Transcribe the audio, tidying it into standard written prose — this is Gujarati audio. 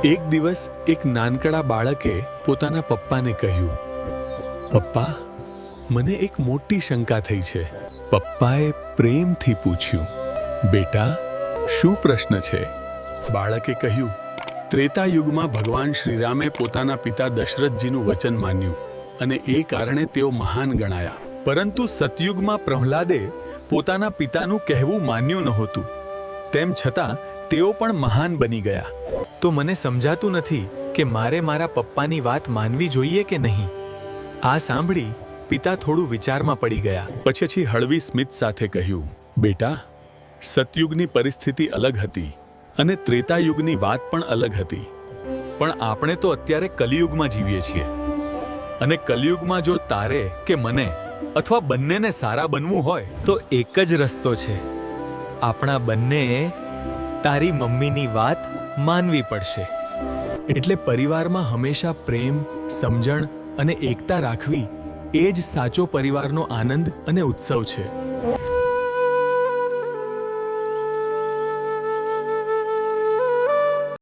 એક દિવસ એક નાનકડા બાળકે પોતાના પપ્પાને કહ્યું, પપ્પા, મને એક મોટી શંકા થઈ છે. પપ્પાએ પ્રેમથી પૂછ્યું, બેટા, શું પ્રશ્ન છે? બાળકે કહ્યું, ત્રેતા યુગમાં ભગવાન શ્રીરામે પોતાના પિતા દશરથજીનું વચન માન્યું અને એ કારણે તેઓ મહાન ગણાયા. પરંતુ સતયુગમાં પ્રહલાદે પોતાના પિતાનું કહેવું માન્યું નહોતું. તેમ છતાં તેઓ પણ મહાન બની ગયા. તો મને સમજાતું નથી કે મારે મારા પપ્પાની વાત માનવી જોઈએ કે નહીં. આ સાંભળી પિતા થોડું વિચારમાં પડી ગયા. પછી હળવી સ્મિત સાથે કહ્યું, બેટા, સતયુગની પરિસ્થિતિ અલગ હતી અને ત્રેતાયુગની વાત પણ અલગ હતી. પણ આપણે તો અત્યારે કલિયુગમાં જીવીએ છીએ અને કલિયુગમાં જો તારે કે મને અથવા બંનેને સારા બનવું હોય તો એક જ રસ્તો છે. આપણા બંનેએ તારી મમ્મીની વાત માનવી પડશે. એટલે પરિવારમાં હંમેશા પ્રેમ, સમજણ અને એકતા રાખવી એ જ સાચો પરિવારનો આનંદ અને ઉત્સવ છે.